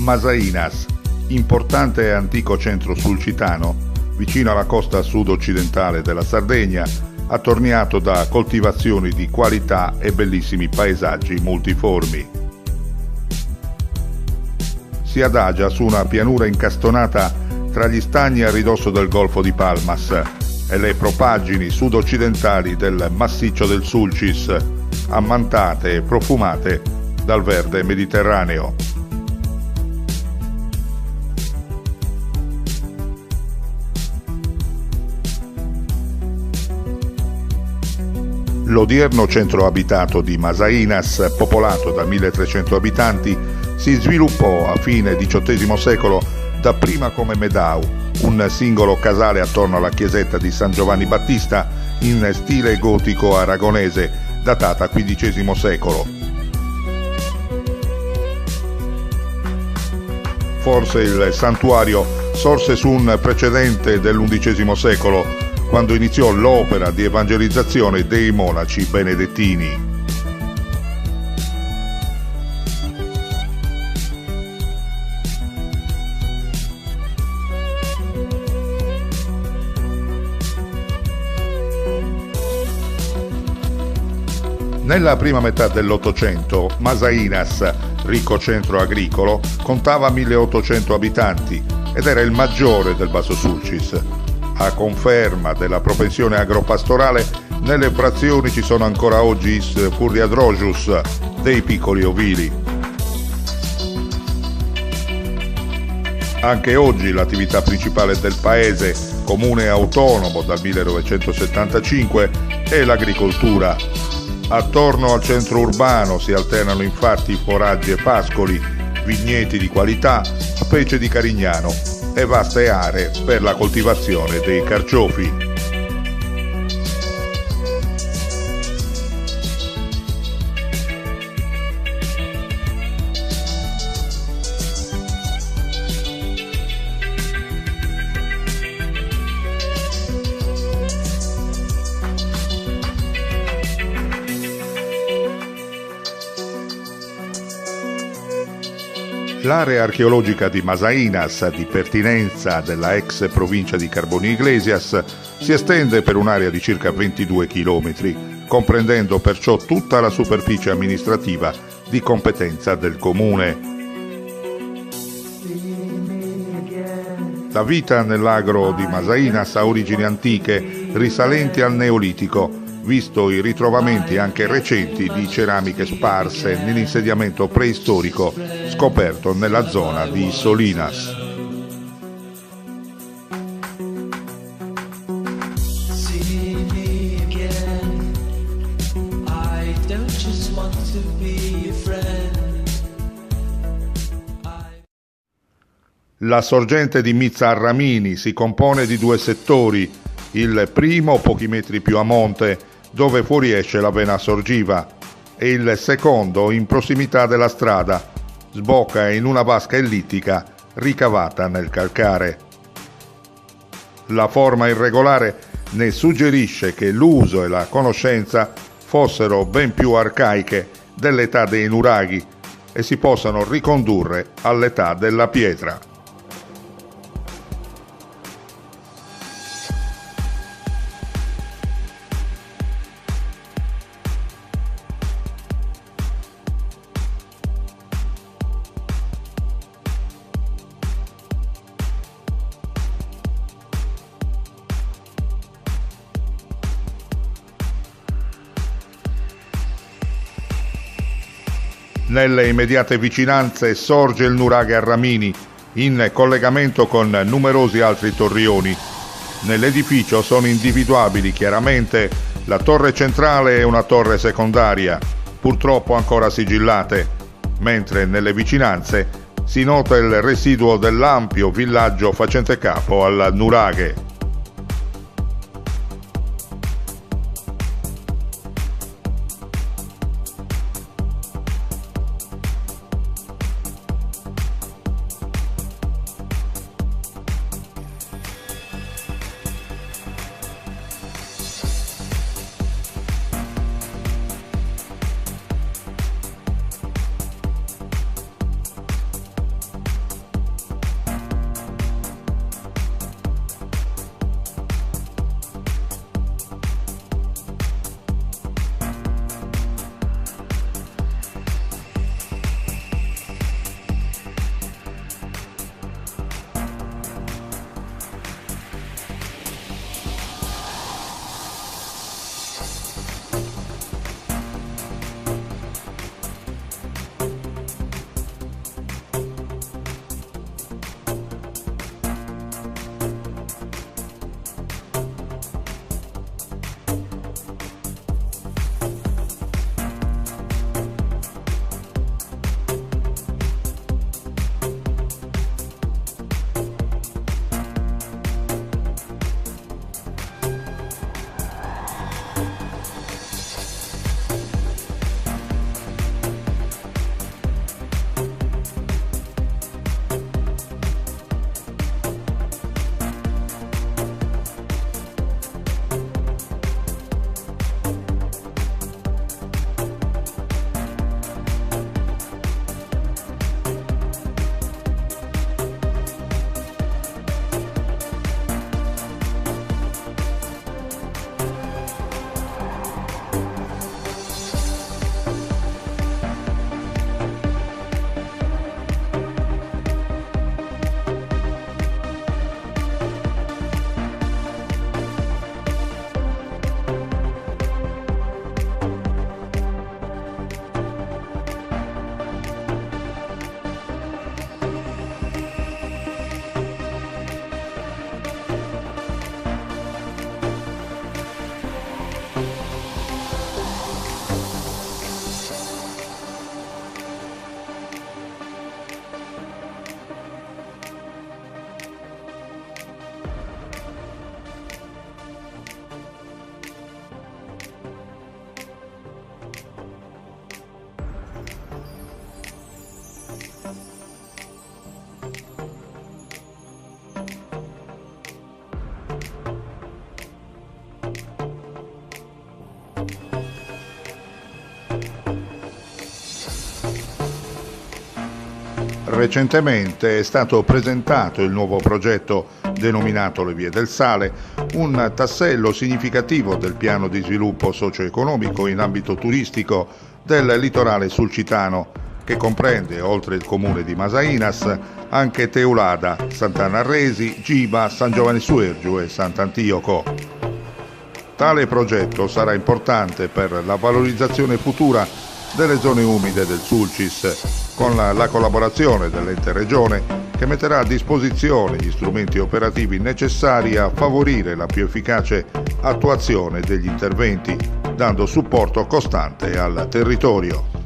Masainas, importante e antico centro sulcitano, vicino alla costa sud-occidentale della Sardegna, attorniato da coltivazioni di qualità e bellissimi paesaggi multiformi. Si adagia su una pianura incastonata tra gli stagni a ridosso del Golfo di Palmas e le propaggini sud-occidentali del massiccio del Sulcis, ammantate e profumate dal verde mediterraneo. L'odierno centro abitato di Masainas, popolato da 1300 abitanti, si sviluppò a fine XVIII secolo dapprima come Medau, un singolo casale attorno alla chiesetta di San Giovanni Battista in stile gotico aragonese, datata XV secolo. Forse il santuario sorse su un precedente dell'XI secolo, quando iniziò l'opera di evangelizzazione dei monaci benedettini. Nella prima metà dell'Ottocento, Masainas, ricco centro agricolo, contava 1800 abitanti ed era il maggiore del Basso Sulcis. A conferma della propensione agropastorale, nelle frazioni ci sono ancora oggi is furiadrojus, dei piccoli ovili. Anche oggi l'attività principale del paese, comune autonomo dal 1975, è l'agricoltura. Attorno al centro urbano si alternano infatti foraggi e pascoli, vigneti di qualità, specie di Carignano e vaste aree per la coltivazione dei carciofi. L'area archeologica di Masainas, di pertinenza della ex provincia di Carboni Iglesias, si estende per un'area di circa 22 km, comprendendo perciò tutta la superficie amministrativa di competenza del comune. La vita nell'agro di Masainas ha origini antiche, risalenti al Neolitico, visto i ritrovamenti anche recenti di ceramiche sparse nell'insediamento preistorico scoperto nella zona di Solinas. La sorgente di Mizza Arramini si compone di due settori, il primo pochi metri più a monte, dove fuoriesce la vena sorgiva, e il secondo in prossimità della strada, sbocca in una vasca ellittica ricavata nel calcare. La forma irregolare ne suggerisce che l'uso e la conoscenza fossero ben più arcaiche dell'età dei nuraghi e si possano ricondurre all'età della pietra. Nelle immediate vicinanze sorge il nuraghe Arramini, in collegamento con numerosi altri torrioni. Nell'edificio sono individuabili chiaramente la torre centrale e una torre secondaria, purtroppo ancora sigillate, mentre nelle vicinanze si nota il residuo dell'ampio villaggio facente capo al nuraghe. Recentemente è stato presentato il nuovo progetto denominato Le Vie del Sale, un tassello significativo del piano di sviluppo socio-economico in ambito turistico del litorale sulcitano, che comprende, oltre il comune di Masainas, anche Teulada, Sant'Anna-Resi, Giba, San Giovanni Suergiu e Sant'Antioco. Tale progetto sarà importante per la valorizzazione futura delle zone umide del Sulcis, con la collaborazione dell'ente regione che metterà a disposizione gli strumenti operativi necessari a favorire la più efficace attuazione degli interventi, dando supporto costante al territorio.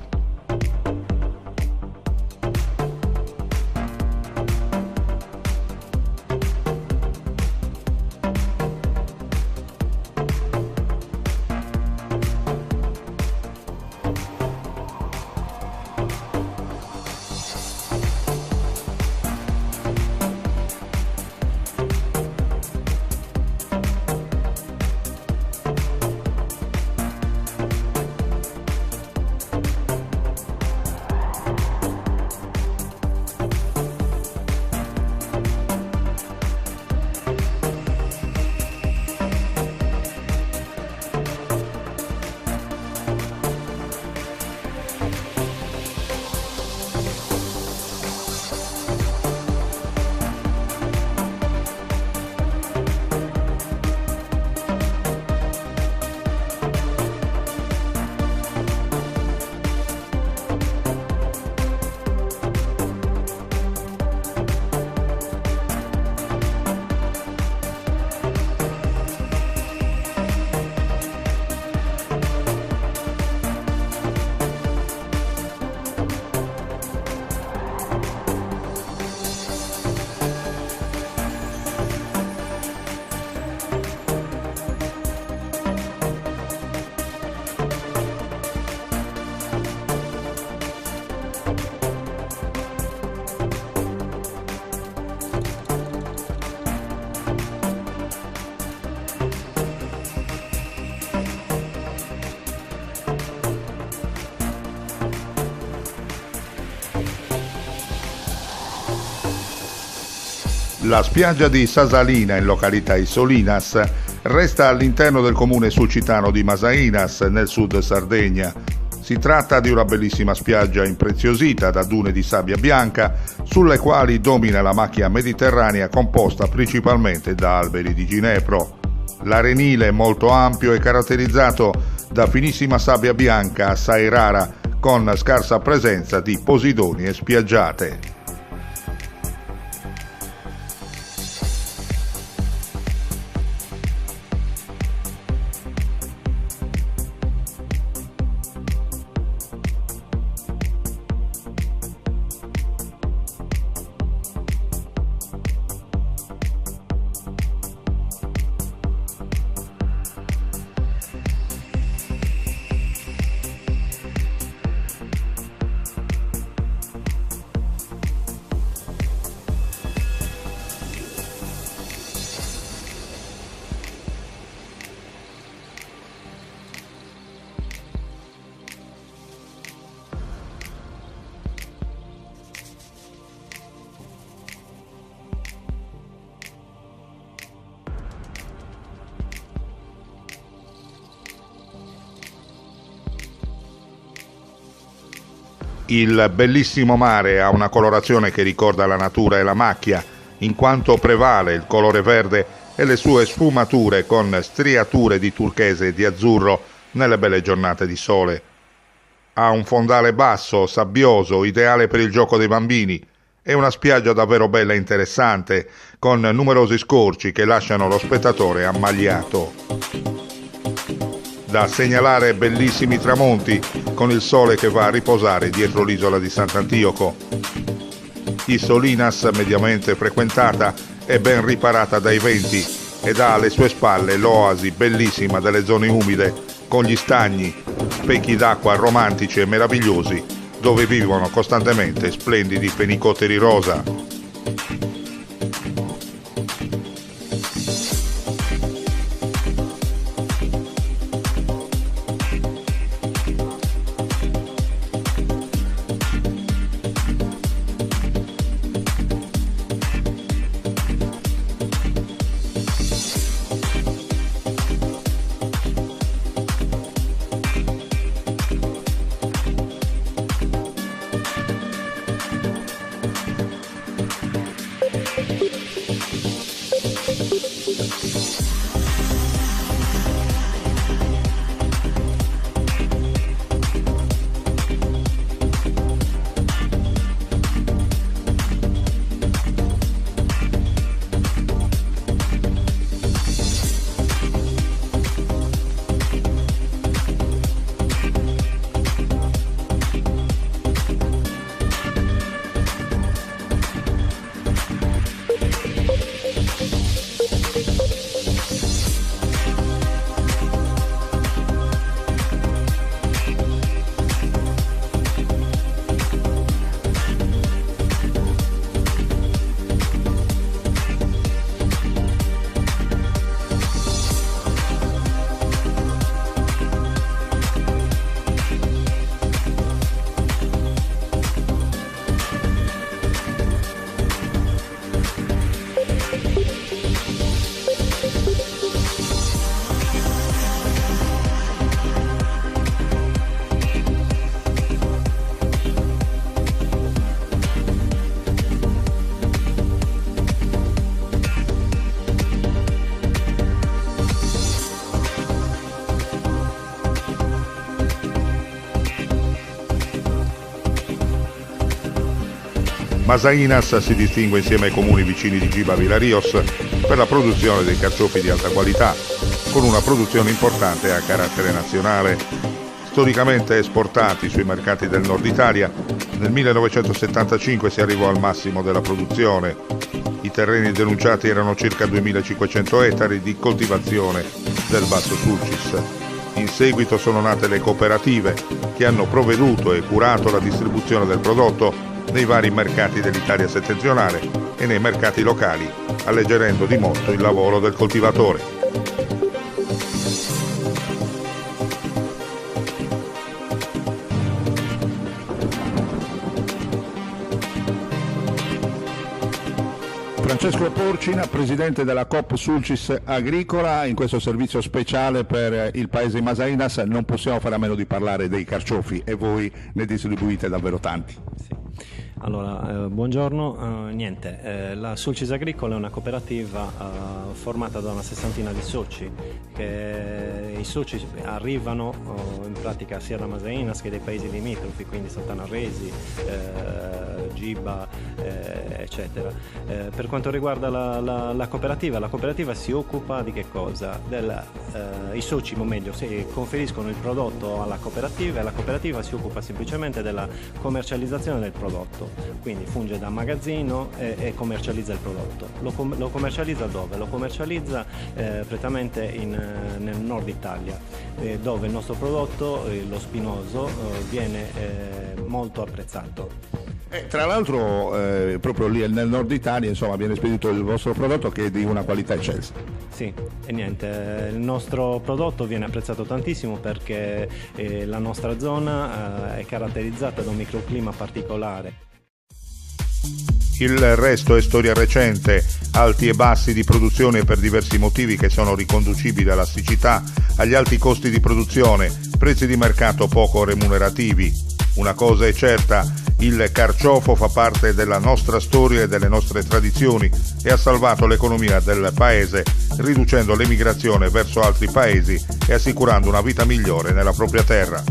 La spiaggia di Sasalina, in località Isolinas, resta all'interno del comune sulcitano di Masainas, nel sud Sardegna. Si tratta di una bellissima spiaggia impreziosita da dune di sabbia bianca, sulle quali domina la macchia mediterranea composta principalmente da alberi di ginepro. L'arenile è molto ampio e caratterizzato da finissima sabbia bianca assai rara, con scarsa presenza di posidoni e spiaggiate. Il bellissimo mare ha una colorazione che ricorda la natura e la macchia, in quanto prevale il colore verde e le sue sfumature con striature di turchese e di azzurro nelle belle giornate di sole. Ha un fondale basso, sabbioso, ideale per il gioco dei bambini. È una spiaggia davvero bella e interessante, con numerosi scorci che lasciano lo spettatore ammagliato. Da segnalare bellissimi tramonti con il sole che va a riposare dietro l'isola di Sant'Antioco. Isolinas, mediamente frequentata, è ben riparata dai venti ed ha alle sue spalle l'oasi bellissima delle zone umide, con gli stagni, specchi d'acqua romantici e meravigliosi, dove vivono costantemente splendidi fenicotteri rosa. Masainas si distingue insieme ai comuni vicini di Giba Vilarios per la produzione dei carciofi di alta qualità, con una produzione importante a carattere nazionale. Storicamente esportati sui mercati del nord Italia, nel 1975 si arrivò al massimo della produzione. I terreni denunciati erano circa 2500 ettari di coltivazione del Basso Sulcis. In seguito sono nate le cooperative che hanno provveduto e curato la distribuzione del prodotto nei vari mercati dell'Italia settentrionale e nei mercati locali, alleggerendo di molto il lavoro del coltivatore. Francesco Porcina, presidente della Coop Sulcis Agricola, in questo servizio speciale per il paese di Masainas non possiamo fare a meno di parlare dei carciofi e voi ne distribuite davvero tanti. Sì. Allora, buongiorno, la Sulcis Agricola è una cooperativa formata da una sessantina di soci, che i soci arrivano in pratica sia da Masainas che dai paesi limitrofi, quindi Sant'Anarresi, Giba, eccetera. Per quanto riguarda la cooperativa si occupa di che cosa? I soci, o meglio, conferiscono il prodotto alla cooperativa e la cooperativa si occupa semplicemente della commercializzazione del prodotto. Quindi funge da magazzino e commercializza il prodotto. Lo commercializza dove? Lo commercializza prettamente nel nord Italia, dove il nostro prodotto, lo spinoso, viene molto apprezzato. Tra l'altro proprio lì nel nord Italia viene spedito il vostro prodotto che è di una qualità eccelsa. Sì, il nostro prodotto viene apprezzato tantissimo perché la nostra zona è caratterizzata da un microclima particolare. Il resto è storia recente, alti e bassi di produzione per diversi motivi che sono riconducibili alla siccità, agli alti costi di produzione, prezzi di mercato poco remunerativi. Una cosa è certa, il carciofo fa parte della nostra storia e delle nostre tradizioni e ha salvato l'economia del paese, riducendo l'emigrazione verso altri paesi e assicurando una vita migliore nella propria terra.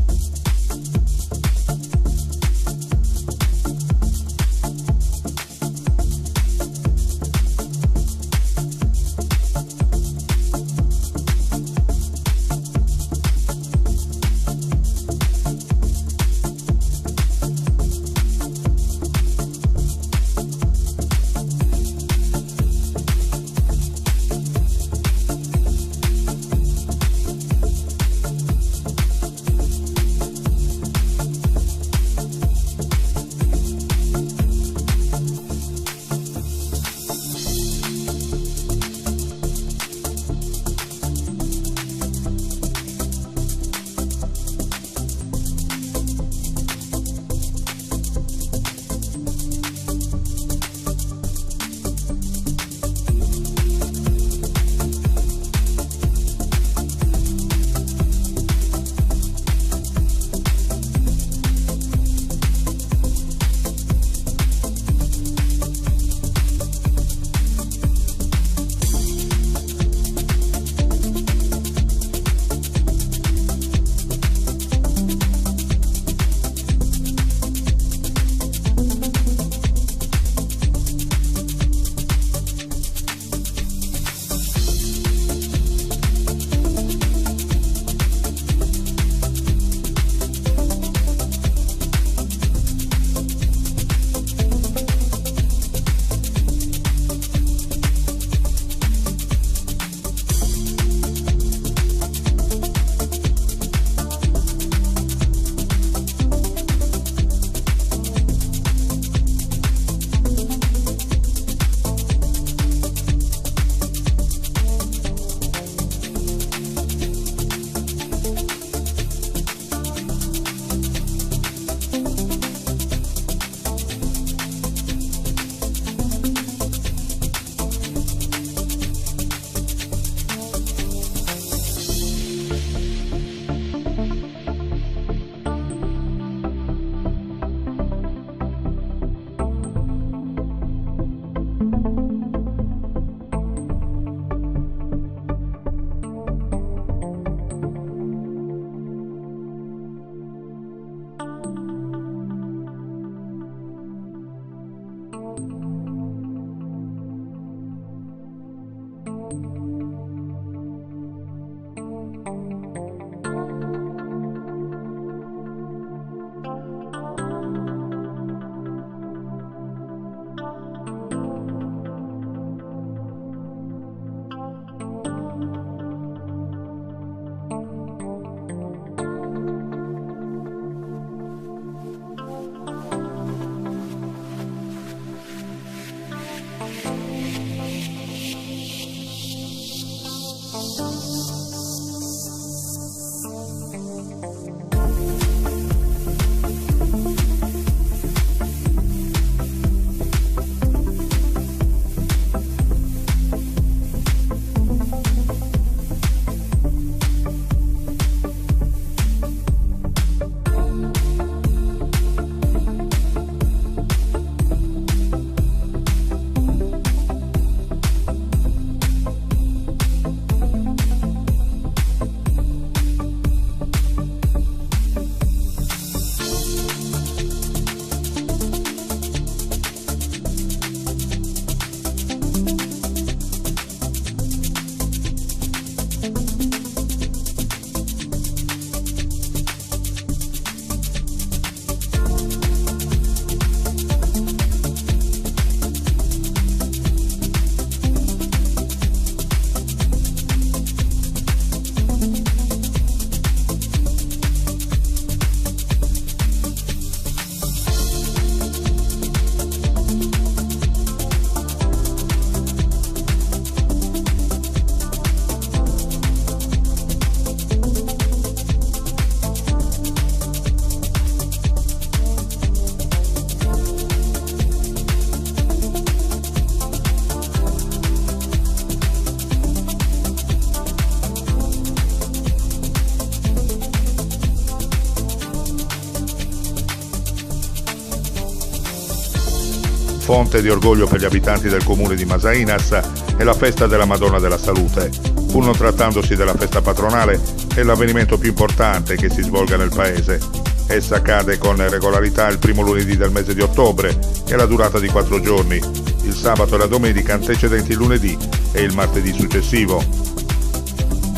Fonte di orgoglio per gli abitanti del comune di Masainas è la festa della Madonna della Salute. Pur non trattandosi della festa patronale, è l'avvenimento più importante che si svolga nel paese. Essa accade con regolarità il primo lunedì del mese di ottobre e ha la durata di 4 giorni, il sabato e la domenica antecedenti il lunedì e il martedì successivo.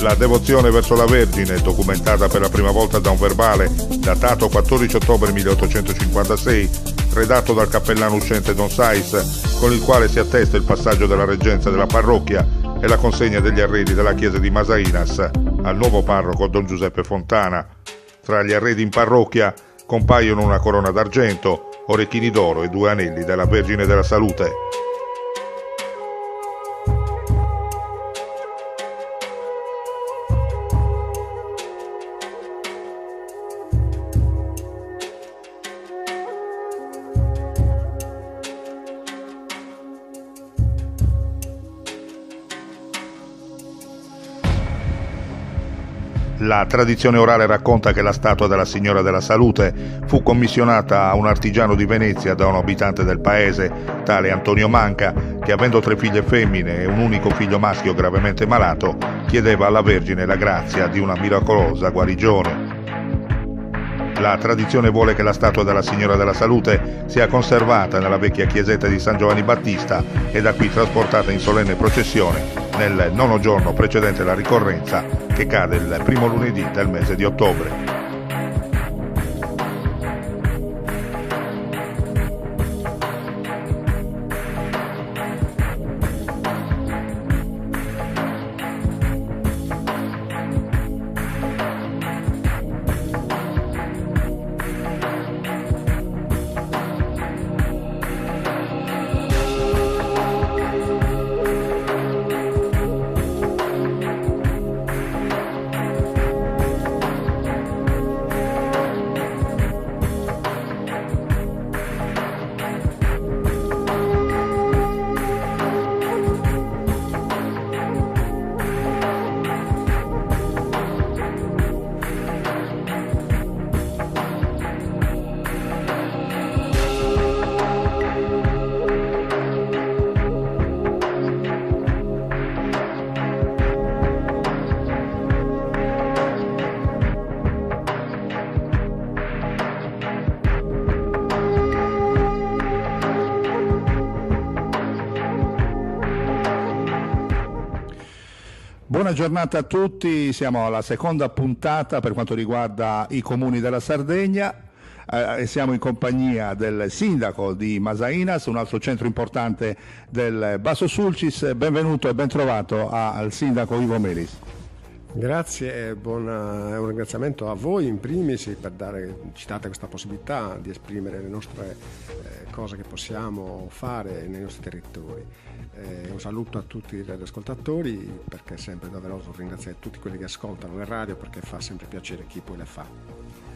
La devozione verso la Vergine, documentata per la prima volta da un verbale datato 14 ottobre 1856, redatto dal cappellano uscente Don Sais, con il quale si attesta il passaggio della reggenza della parrocchia e la consegna degli arredi della chiesa di Masainas al nuovo parroco Don Giuseppe Fontana. Tra gli arredi in parrocchia compaiono una corona d'argento, orecchini d'oro e 2 anelli della Vergine della Salute. La tradizione orale racconta che la statua della Signora della Salute fu commissionata a un artigiano di Venezia da un abitante del paese, tale Antonio Manca, che avendo 3 figlie femmine e un unico figlio maschio gravemente malato, chiedeva alla Vergine la grazia di una miracolosa guarigione. La tradizione vuole che la statua della Signora della Salute sia conservata nella vecchia chiesetta di San Giovanni Battista e da qui trasportata in solenne processione nel 9° giorno precedente la ricorrenza, che cade il primo lunedì del mese di ottobre. Buona giornata a tutti, siamo alla seconda puntata per quanto riguarda i comuni della Sardegna e siamo in compagnia del sindaco di Masainas, un altro centro importante del Basso Sulcis. Benvenuto e ben trovato al sindaco Ivo Melis. Grazie e un ringraziamento a voi in primis per ci date questa possibilità di esprimere le nostre cose che possiamo fare nei nostri territori. Un saluto a tutti gli ascoltatori, perché è sempre doveroso ringraziare tutti quelli che ascoltano le radio, perché fa sempre piacere chi poi le fa.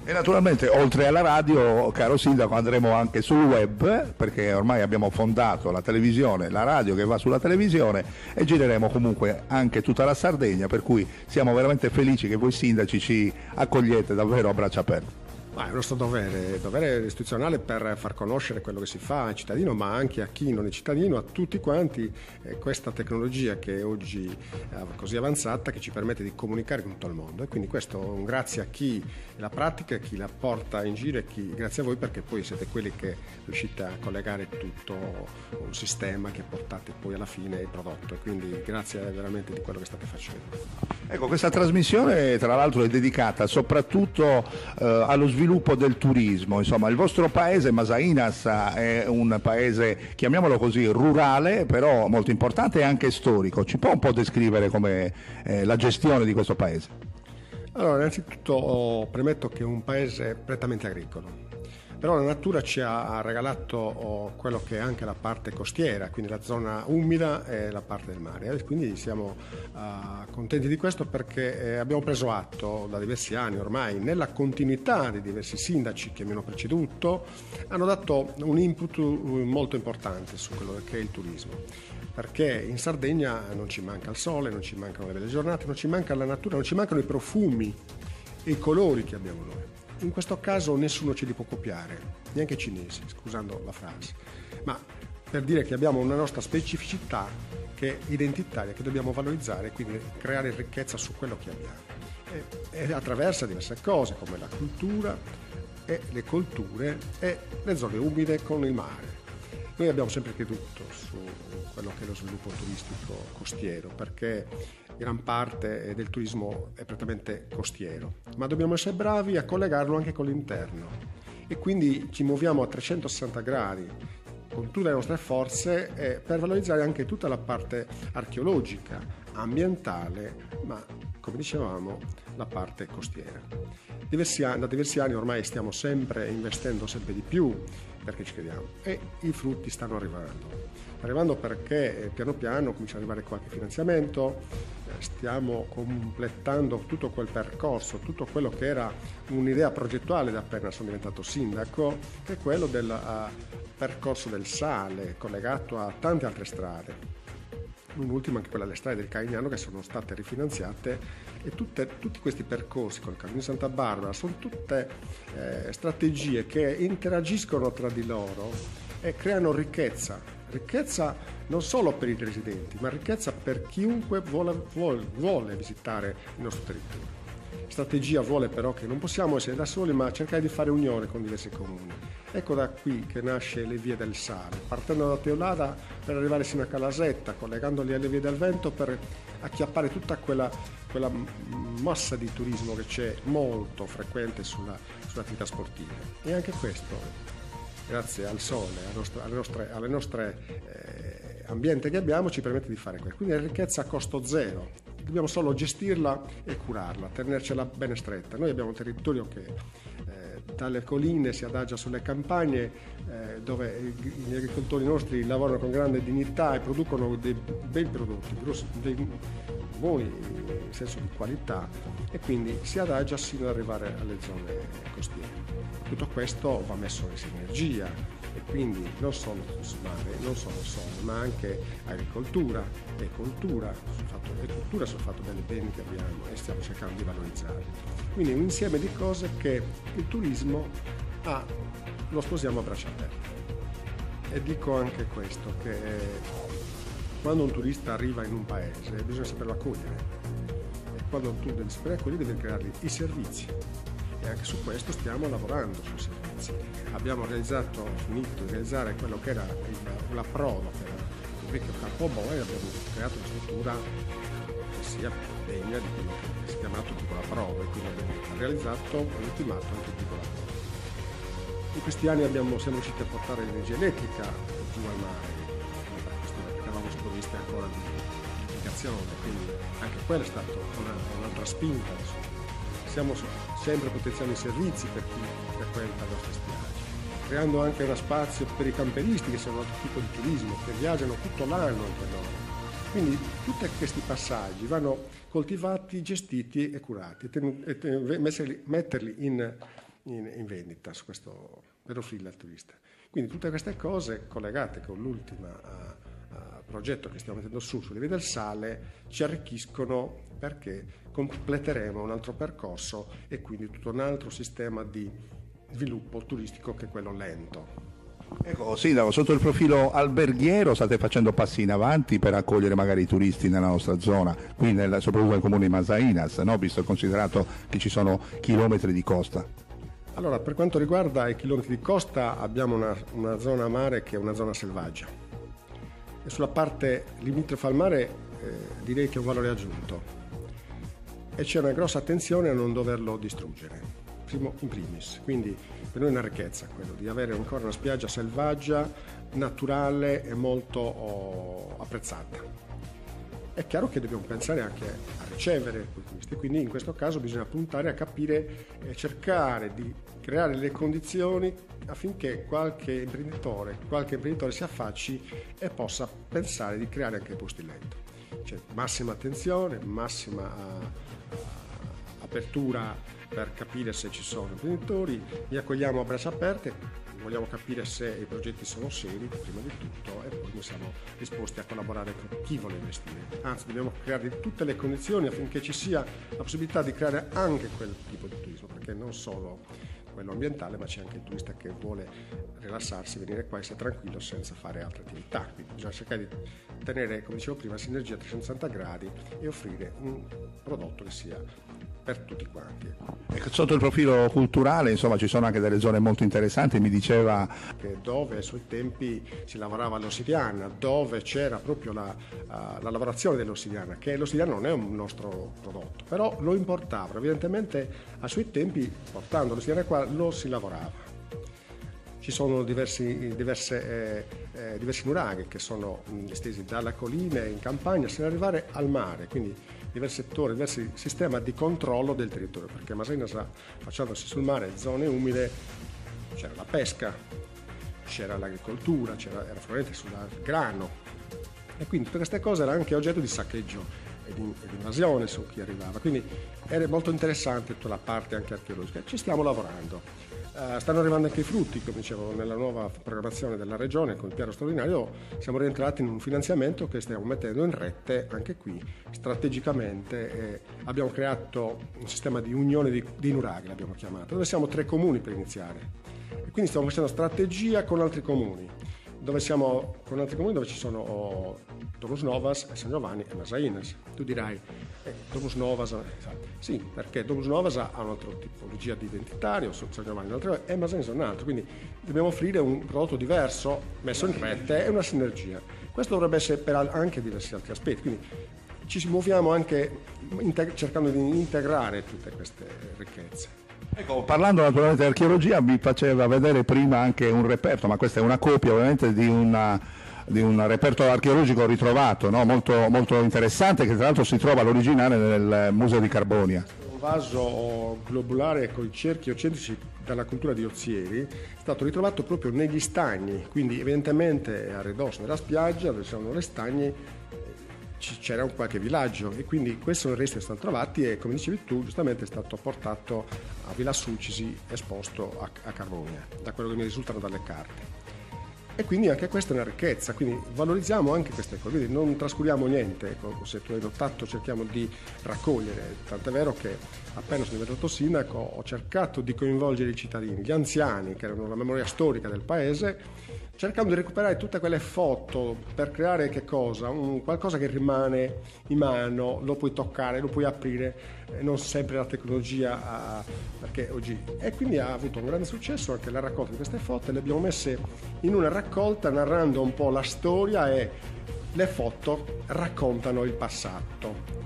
E naturalmente oltre alla radio, caro sindaco, andremo anche sul web, perché ormai abbiamo fondato la televisione, la radio che va sulla televisione, e gireremo comunque anche tutta la Sardegna, per cui siamo veramente felici che voi sindaci ci accogliete davvero a braccia aperte. È il nostro dovere istituzionale per far conoscere quello che si fa al cittadino, ma anche a chi non è cittadino, a tutti quanti, questa tecnologia che oggi è così avanzata, che ci permette di comunicare con tutto il mondo. E quindi questo un grazie a chi la pratica, chi la porta in giro, e grazie a voi, perché poi siete quelli che riuscite a collegare tutto un sistema che portate poi alla fine il prodotto. E quindi grazie veramente di quello che state facendo. Ecco, questa trasmissione tra l'altro è dedicata soprattutto allo sviluppo del turismo. Insomma, il vostro paese, Masainas, è un paese, chiamiamolo così, rurale, però molto importante e anche storico. Ci può un po' descrivere come la gestione di questo paese? Allora, innanzitutto premetto che è un paese prettamente agricolo. Però la natura ci ha regalato quello che è anche la parte costiera, quindi la zona umida e la parte del mare. E quindi siamo contenti di questo, perché abbiamo preso atto da diversi anni ormai, nella continuità di diversi sindaci che mi hanno preceduto, hanno dato un input molto importante su quello che è il turismo. Perché in Sardegna non ci manca il sole, non ci mancano le belle giornate, non ci manca la natura, non ci mancano i profumi e i colori che abbiamo noi. In questo caso nessuno ce li può copiare, neanche i cinesi, scusando la frase. Ma per dire che abbiamo una nostra specificità che è identitaria, che dobbiamo valorizzare, quindi creare ricchezza su quello che abbiamo. E attraversa diverse cose come la cultura e le colture e le zone umide con il mare. Noi abbiamo sempre creduto su quello che è lo sviluppo turistico costiero, perché gran parte del turismo è prettamente costiero, ma dobbiamo essere bravi a collegarlo anche con l'interno e quindi ci muoviamo a 360 gradi con tutte le nostre forze per valorizzare anche tutta la parte archeologica, ambientale, ma come dicevamo la parte costiera. Da diversi anni ormai stiamo sempre investendo sempre di più perché ci crediamo e i frutti stanno arrivando perché piano piano comincia ad arrivare qualche finanziamento, stiamo completando tutto quel percorso, tutto quello che era un'idea progettuale da appena sono diventato sindaco, che è quello del percorso del sale collegato a tante altre strade. Non ultima anche quella delle strade del Caignano che sono state rifinanziate e tutti questi percorsi con il Cammino di Santa Barbara sono tutte strategie che interagiscono tra di loro e creano ricchezza non solo per i residenti ma ricchezza per chiunque vuole visitare il nostro territorio. Strategia vuole però che non possiamo essere da soli ma cercare di fare unione con diversi comuni. Ecco da qui che nasce le vie del sale, partendo da Teolada per arrivare sino a Calasetta, collegandoli alle vie del vento per acchiappare tutta quella massa di turismo che c'è molto frequente sull'attività sportiva. E anche questo, grazie al sole, alle nostre ambiente che abbiamo, ci permette di fare questo. Quindi è ricchezza a costo zero. Dobbiamo solo gestirla e curarla, tenercela bene stretta. Noi abbiamo un territorio che dalle colline si adagia sulle campagne dove gli agricoltori nostri lavorano con grande dignità e producono dei bei prodotti, dei buoni in senso di qualità e quindi si adagia sino ad arrivare alle zone costiere. Tutto questo va messo in sinergia e quindi non solo mare, non solo sole, ma anche agricoltura e cultura sul fatto delle beni che abbiamo e stiamo cercando di valorizzare. Quindi un insieme di cose che il turismo lo sposiamo a braccia aperte. E dico anche questo, che quando un turista arriva in un paese bisogna saperlo accogliere e quando tu devi saper accogliere devi creargli i servizi e anche su questo stiamo lavorando sui servizi. Abbiamo finito di realizzare quello che era l'approdo per il vecchio Campoboe e abbiamo creato una struttura che sia degna di quello che si è chiamato piccola prova e quindi abbiamo realizzato e ultimato anche piccola prova. In questi anni siamo riusciti a portare l'energia elettrica giù al mare, perché eravamo sprovvisti ancora di elettrificazione, quindi anche quella è stata un'altra spinta. Stiamo sempre potenziando i servizi per chi frequenta le nostre spiagge, creando anche uno spazio per i camperisti che sono un altro tipo di turismo, che viaggiano tutto l'anno anche loro. Quindi tutti questi passaggi vanno coltivati, gestiti e curati e metterli in vendita su questo per offrirli al turista. Quindi tutte queste cose collegate con l'ultimo progetto che stiamo mettendo sulle vie del sale ci arricchiscono perché completeremo un altro percorso e quindi tutto un altro sistema di sviluppo turistico che è quello lento. Ecco, Sindaco, sotto il profilo alberghiero state facendo passi in avanti per accogliere magari i turisti nella nostra zona, qui soprattutto nel comune di Masainas, no? Visto e considerato che ci sono chilometri di costa. Allora, per quanto riguarda i chilometri di costa abbiamo una zona a mare che è una zona selvaggia e sulla parte limitrofa al mare direi che è un valore aggiunto e c'è una grossa attenzione a non doverlo distruggere. In primis, quindi per noi è una ricchezza quello di avere ancora una spiaggia selvaggia, naturale e molto apprezzata. È chiaro che dobbiamo pensare anche a ricevere quei turisti, quindi in questo caso bisogna puntare a capire e cercare di creare le condizioni affinché qualche imprenditore si affacci e possa pensare di creare anche posti letto. C'è massima attenzione, massima apertura per capire se ci sono imprenditori, li accogliamo a braccia aperte, vogliamo capire se i progetti sono seri prima di tutto e poi noi siamo disposti a collaborare con chi vuole investire. Anzi, dobbiamo creare tutte le condizioni affinché ci sia la possibilità di creare anche quel tipo di turismo, perché non solo quello ambientale, ma c'è anche il turista che vuole rilassarsi, venire qua e stare tranquillo senza fare altre attività. Quindi bisogna cercare di tenere, come dicevo prima, sinergia a 360 gradi e offrire un prodotto che sia per tutti quanti. E sotto il profilo culturale, insomma, ci sono anche delle zone molto interessanti, mi diceva che dove ai suoi tempi si lavorava all'ossidiana, dove c'era proprio la lavorazione dell'ossidiana, che l'ossidiana non è un nostro prodotto, però lo importavano, evidentemente ai suoi tempi portando l'ossidiana qua lo si lavorava. Ci sono diversi nuraghi che sono estesi dalle colline in campagna fino ad arrivare al mare, quindi diversi settori, diversi sistemi di controllo del territorio, perché Masaina, facciandosi sul mare, zone umide, c'era la pesca, c'era l'agricoltura, era florente sul grano, e quindi tutte queste cose erano anche oggetto di saccheggio e di invasione su chi arrivava, quindi era molto interessante tutta la parte anche archeologica. Ci stiamo lavorando. Stanno arrivando anche i frutti, come dicevo, nella nuova programmazione della Regione con il piano straordinario siamo rientrati in un finanziamento che stiamo mettendo in rete anche qui strategicamente. Abbiamo creato un sistema di unione di nuraghi, l'abbiamo chiamato, dove siamo 3 comuni per iniziare, e quindi stiamo facendo strategia con altri comuni, dove ci sono Domus Novas, San Giovanni e Masainas. Tu dirai, Domus Novas, sì, perché Domus Novas ha un'altra tipologia di identitario, San Giovanni un'altra e Masainas un altro, quindi dobbiamo offrire un prodotto diverso, messo in rete, e una sinergia. Questo dovrebbe essere per anche diversi altri aspetti, quindi ci muoviamo anche cercando di integrare tutte queste ricchezze. Ecco, parlando naturalmente di archeologia, mi faceva vedere prima anche un reperto, ma questa è una copia ovviamente di un reperto archeologico ritrovato, no? molto interessante, che tra l'altro si trova all'originale nel Museo di Carbonia. Un vaso globulare con i cerchi ocentrici dalla cultura di Ozieri è stato ritrovato proprio negli stagni, quindi evidentemente a ridosso della spiaggia dove c'erano le stagne c'era un qualche villaggio, e quindi questi sono i resti che sono trovati, e come dicevi tu giustamente è stato portato a Villa Sulcisi, esposto a Carbonia, da quello che mi risultano dalle carte. E quindi anche questa è una ricchezza, quindi valorizziamo anche queste cose, quindi non trascuriamo niente, ecco, se tu hai notato cerchiamo di raccogliere, tant'è vero che appena sono diventato sindaco ho cercato di coinvolgere i cittadini, gli anziani che erano la memoria storica del paese, cercando di recuperare tutte quelle foto per creare che cosa? Qualcosa che rimane in mano, lo puoi toccare, lo puoi aprire, non sempre la tecnologia perché oggi. E quindi ha avuto un grande successo anche la raccolta di queste foto, le abbiamo messe in una raccolta narrando un po' la storia, e le foto raccontano il passato.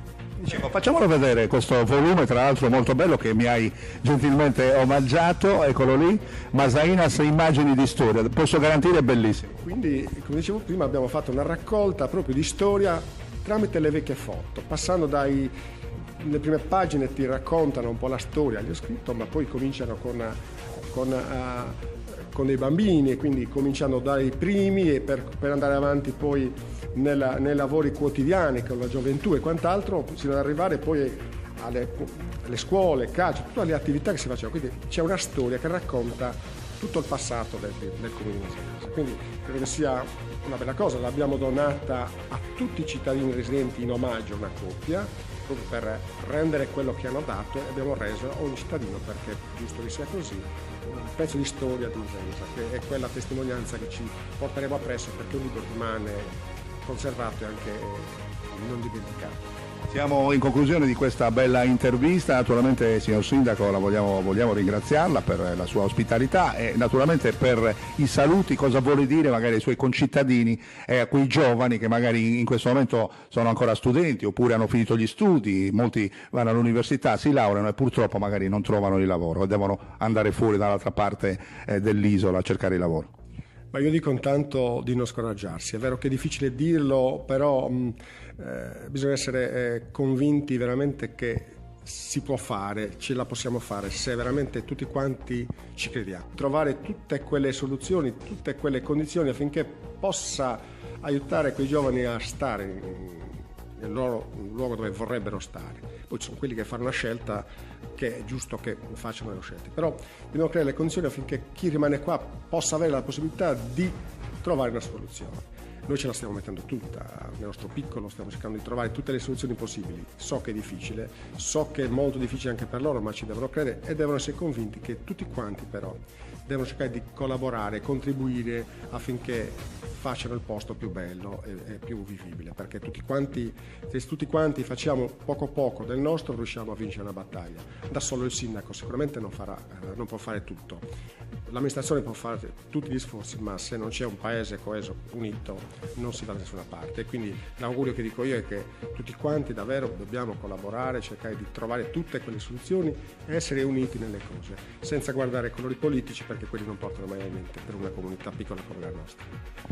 Dicevo, facciamolo vedere questo volume, tra l'altro molto bello, che mi hai gentilmente omaggiato, eccolo lì, Masainas, immagini di storia, posso garantire è bellissimo. Quindi, come dicevo prima, abbiamo fatto una raccolta proprio di storia tramite le vecchie foto, passando le prime pagine ti raccontano un po' la storia, gli ho scritto, ma poi cominciano con dei bambini, e quindi cominciano dai primi e per andare avanti poi nei lavori quotidiani con la gioventù e quant'altro, fino ad arrivare poi alle scuole, calcio, tutte le attività che si facevano. Quindi c'è una storia che racconta tutto il passato del comune di Masainas. Quindi credo che sia una bella cosa, l'abbiamo donata a tutti i cittadini residenti in omaggio, una copia, proprio per rendere quello che hanno dato, e abbiamo reso a ogni cittadino, perché è giusto che sia così, un pezzo di storia di Masainas, che è quella testimonianza che ci porteremo appresso, perché un libro rimane conservato e anche non dimenticato. Siamo in conclusione di questa bella intervista, naturalmente signor Sindaco vogliamo ringraziarla per la sua ospitalità e naturalmente per i saluti, cosa vuole dire magari ai suoi concittadini e a quei giovani che magari in questo momento sono ancora studenti oppure hanno finito gli studi, molti vanno all'università, si laureano e purtroppo magari non trovano il lavoro e devono andare fuori dall'altra parte dell'isola a cercare il lavoro. Ma io dico intanto di non scoraggiarsi, è vero che è difficile dirlo, però bisogna essere convinti veramente che si può fare, ce la possiamo fare se veramente tutti quanti ci crediamo. Trovare tutte quelle soluzioni, tutte quelle condizioni affinché possa aiutare quei giovani a stare nel luogo dove vorrebbero stare. Poi ci sono quelli che fanno una scelta che è giusto che facciano le scelte, però dobbiamo creare le condizioni affinché chi rimane qua possa avere la possibilità di trovare una soluzione. Noi ce la stiamo mettendo tutta, nel nostro piccolo stiamo cercando di trovare tutte le soluzioni possibili. So che è difficile, so che è molto difficile anche per loro, ma ci devono credere e devono essere convinti che tutti quanti però devono cercare di collaborare, contribuire affinché facciano il posto più bello e più vivibile, perché se tutti quanti facciamo poco poco del nostro riusciamo a vincere una battaglia. Da solo il sindaco sicuramente non può fare tutto, l'amministrazione può fare tutti gli sforzi, ma se non c'è un paese coeso, unito, non si va da nessuna parte. E quindi l'augurio che dico io è che tutti quanti davvero dobbiamo collaborare, cercare di trovare tutte quelle soluzioni e essere uniti nelle cose, senza guardare i colori politici, perché quelli non portano mai a niente per una comunità piccola come la nostra.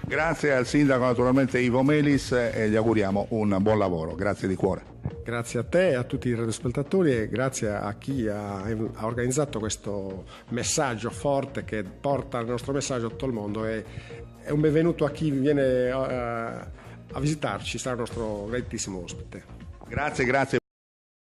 Grazie al sindaco naturalmente Ivo Melis e gli auguriamo un buon lavoro, grazie di cuore. Grazie a te e a tutti i radioascoltatori e grazie a chi ha organizzato questo messaggio forte che porta il nostro messaggio a tutto il mondo e un benvenuto a chi viene a visitarci, sarà il nostro graditissimo ospite. Grazie.